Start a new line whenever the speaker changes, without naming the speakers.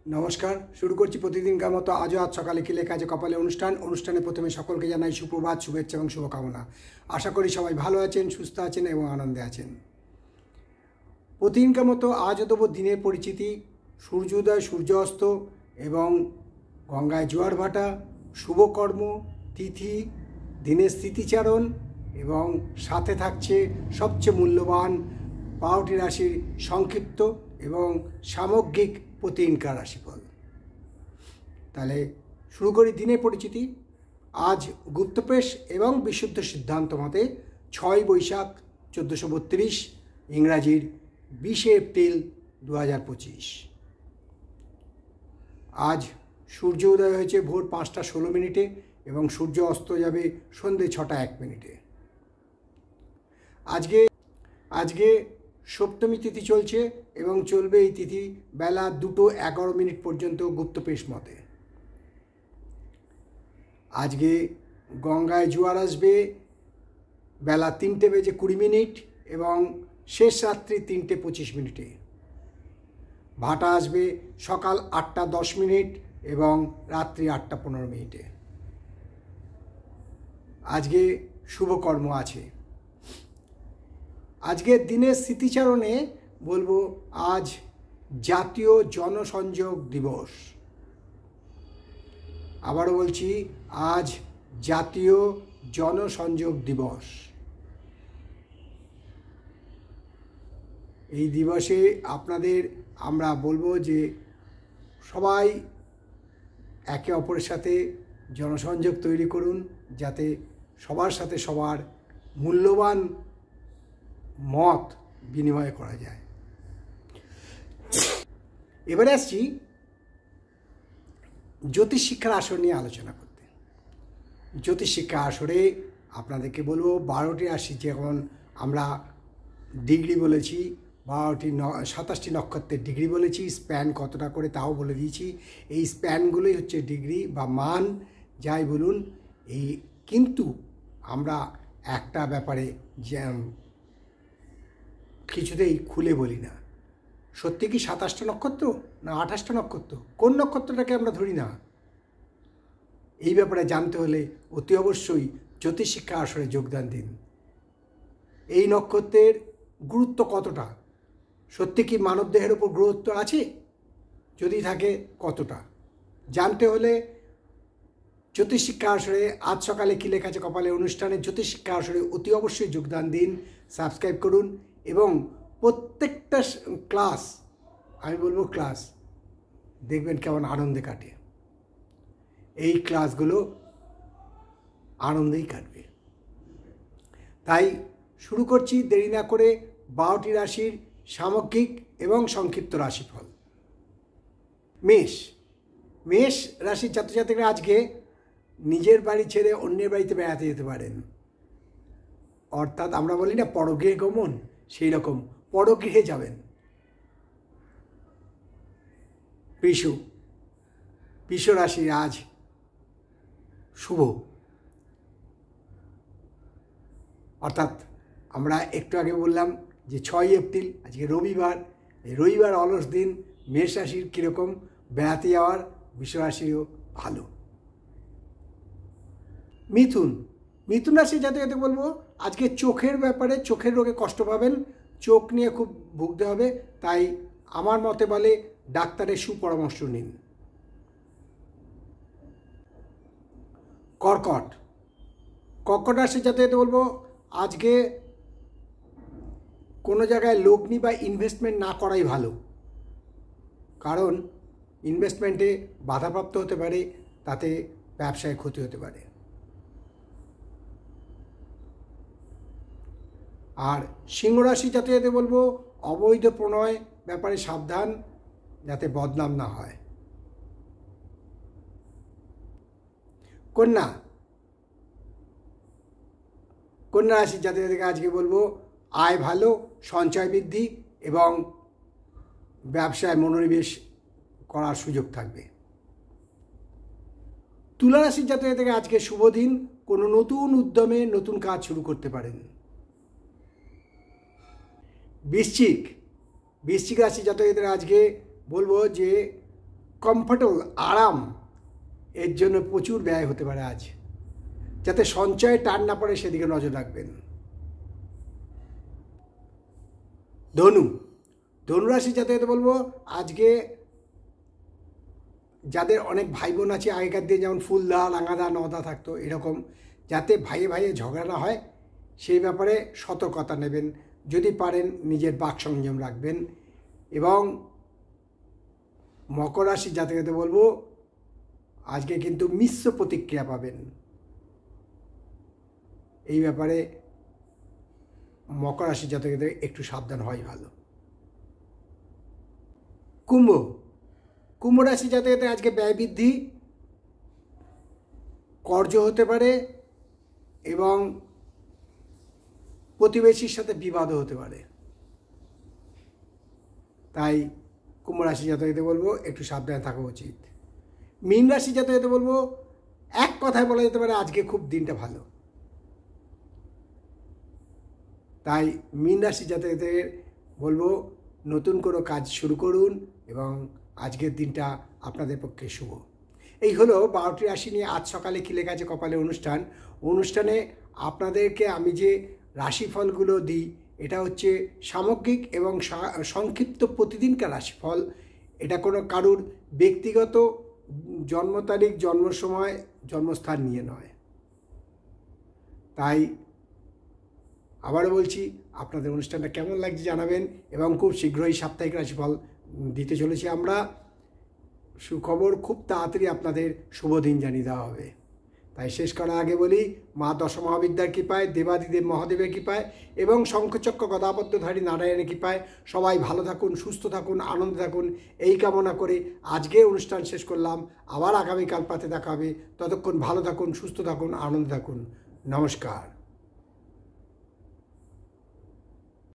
নমস্কার, শুরু করছি প্রতিদিনকার মতো আজও আজ সকালে কি লেখা আছে কপালে অনুষ্ঠানে প্রথমে সকলকে জানাই সুপ্রভাত, শুভেচ্ছা এবং শুভকামনা। আশা করি সবাই ভালো আছেন, সুস্থ আছেন এবং আনন্দে আছেন। প্রতিদিনকার মতো আজও দেবো দিনের পরিচিতি, সূর্যোদয়, সূর্যাস্ত এবং গঙ্গায় জোয়ার ভাটা, শুভকর্ম, তিথি, দিনের স্মৃতিচারণ এবং সাথে থাকছে সবচেয়ে মূল্যবান 12টি রাশির সংক্ষিপ্ত এবং সামগ্রিক প্রতিদিনকার রাশিফল। তাহলে শুরু করি দিনের পরিচিতি। আজ গুপ্তপ্রেস এবং বিশুদ্ধ সিদ্ধান্ত মতে 6 বৈশাখ 1432, ইংরাজির 20 এপ্রিল 2025। আজ সূর্য উদয় হয়েছে ভোর 5টা 16 মিনিটে এবং সূর্য অস্ত যাবে সন্ধ্যে 6টা 1 মিনিটে। আজকে সপ্তমী তিথি চলছে এবং চলবে এই তিথি বেলা 2টা 11 মিনিট পর্যন্ত গুপ্তপ্রেস মতে। আজকে গঙ্গায় জোয়ার আসবে বেলা 3টে বেজে 20 মিনিট এবং শেষ রাত্রি 3টে 25 মিনিটে। ভাটা আসবে সকাল 8টা 10 মিনিট এবং রাত্রি 8টা 15 মিনিটে। আজকে শুভকর্ম আছে। আজকের দিনের স্মৃতিচারণে বলবো আজ জাতীয় জনসংযোগ দিবস। আবারও বলছি, আজ জাতীয় জনসংযোগ দিবস। এই দিবসে আপনাদের আমরা বলবো যে সবাই একে অপরের সাথে জনসংযোগ তৈরি করুন, যাতে সবার সাথে সবার মূল্যবান মত বিনিময় করা যায়। এবারে আসছি জ্যোতিষ শিক্ষার আসর নিয়ে আলোচনা করতে। জ্যোতিষ শিক্ষা আসরে আপনাদেরকে বলবো 12টি রাশি, যেমন আমরা ডিগ্রি বলেছি, 27টি নক্ষত্রের ডিগ্রি বলেছি, স্প্যান কতটা করে তাও বলে দিয়েছি। এই স্প্যানগুলোই হচ্ছে ডিগ্রি বা মান, যাই বলুন। এই কিন্তু আমরা একটা ব্যাপারে কিছুতেই খুলে বলি না, সত্যি কি 27টা নক্ষত্র না 28টা নক্ষত্র, কোন নক্ষত্রটাকে আমরা ধরি না। এই ব্যাপারে জানতে হলে অতি অবশ্যই জ্যোতিষ শিক্ষা আসরে যোগদান দিন। এই নক্ষত্রের গুরুত্ব কতটা, সত্যি কি মানবদেহের ওপর গুরুত্ব আছে, যদি থাকে কতটা, জানতে হলে জ্যোতিষ শিক্ষা আসরে আজ সকালে কি লেখা আছে কপালে অনুষ্ঠানে জ্যোতিষ শিক্ষা আসরে অতি অবশ্যই যোগদান দিন, সাবস্ক্রাইব করুন এবং প্রত্যেকটা ক্লাস, আমি বলবো ক্লাস দেখবেন কেমন আনন্দে কাটে। এই ক্লাসগুলো আনন্দেই কাটবে। তাই শুরু করছি দেরি না করে 12টি রাশির সামগ্রিক এবং সংক্ষিপ্ত রাশিফল। মেষ রাশির ছাত্রছাত্রীরা আজকে নিজের বাড়ি ছেড়ে অন্যের বাড়িতে বেড়াতে যেতে পারেন, অর্থাৎ আমরা বলি না পরগৃহে গমন, সেই রকম পরগৃহে যাবেন। বৃষ রাশির আজ শুভ, অর্থাৎ আমরা একটু আগে বললাম যে 6 এপ্রিল আজকে রবিবার। এই রবিবার অলস দিন। মেষ রাশির কীরকম বেড়াতে যাওয়ার, বৃষ রাশিরও ভালো। মিথুন রাশি যাতে বলবো আজকে চোখের ব্যাপারে, চোখের রোগে কষ্ট পাবেন, চোখ নিয়ে খুব ভুগতে হবে, তাই আমার মতে বলে ডাক্তারের সুপরামর্শ নিন। কর্কট রাশি যাতে বলবো আজকে কোনো জায়গায় লগ্নি বা ইনভেস্টমেন্ট না করাই ভালো, কারণ ইনভেস্টমেন্টে বাধাপ্রাপ্ত হতে পারে, তাতে ব্যবসায় ক্ষতি হতে পারে। আর সিংহ রাশি যাতে বলবো অবৈধ প্রণয় ব্যাপারে সাবধান, যাতে বদনাম না হয়। কন্যা রাশি যাতে আজকে বলবো আয় ভালো, সঞ্চয় বৃদ্ধি এবং ব্যবসায় মনোনিবেশ করার সুযোগ থাকবে। তুলা রাশির যাতে আজকে শুভ দিন, কোনো নতুন উদ্যমে নতুন কাজ শুরু করতে পারেন। বৃশ্চিক রাশি জাতকদের আজকে বলবো যে কমফর্টেবল, আরাম, এর জন্য প্রচুর ব্যয় হতে পারে আজ। যাতে সঞ্চয়ে টান না পড়ে সেদিকে নজর রাখবেন। ধনুরাশি জাতকদের বলবো আজকে যাদের অনেক ভাই বোন আছে, আগেকার দিনে যেমন ফুলদা, রাঙাদা, নদা থাকতো, এরকম যাতে ভাইয়ে ভাইয়ে ঝগড়া না হয় সেই ব্যাপারে সতর্কতা নেবেন। যদি পারেন নিজের বাক সংযম রাখবেন। এবং মকর রাশি জাতকদের বলবো আজকে কিন্তু মিশ্র প্রতিক্রিয়া পাবেন। এই ব্যাপারে মকর রাশি জাতকদের একটু সাবধান হওয়াই ভালো। কুম্ভ রাশি জাতকদের আজকে ব্যয় বৃদ্ধি, কর্জ হতে পারে এবং প্রতিবেশীর সাথে বিবাদও হতে পারে। তাই কুম্ভ রাশি জাতকদের বলবো একটু সাবধানে থাকা উচিত। মীন রাশি জাতকদের বলবো এক কথায় বলা যেতে পারে আজকে খুব দিনটা ভালো। তাই মীন রাশি জাতকদের বলবো নতুন কোনো কাজ শুরু করুন এবং আজকের দিনটা আপনাদের পক্ষে শুভ। এই হলো 12টি রাশি নিয়ে আজ সকালে কি লেখা আছে কপালে অনুষ্ঠানে আপনাদেরকে আমি যে রাশিফলগুলো দিই এটা হচ্ছে সামগ্রিক এবং সংক্ষিপ্ত প্রতিদিনকার রাশিফল। এটা কোনো কারুর ব্যক্তিগত জন্ম তারিখ, জন্ম সময়, জন্মস্থান নিয়ে নয়। তাই আবারও বলছি, আপনাদের অনুষ্ঠানটা কেমন লাগছে জানাবেন এবং খুব শীঘ্রই সাপ্তাহিক রাশিফল দিতে চলেছি আমরা। সুখবর, খুব তাড়াতাড়ি আপনাদের শুভ দিন জানিয়ে দেওয়া হবে। তাই শেষ করার আগে বলি, মা দশমহাবিদ্যার কৃপায়, দেবাদিদেব মহাদেবের কৃপায় এবং শঙ্খচক্র গদাপদ্মধারী নারায়ণের কৃপায় সবাই ভালো থাকুন, সুস্থ থাকুন, আনন্দে থাকুন, এই কামনা করে আজকে অনুষ্ঠান শেষ করলাম। আবার আগামীকাল পাতে দেখা হবে। ততক্ষণ ভালো থাকুন, সুস্থ থাকুন, আনন্দে থাকুন। নমস্কার।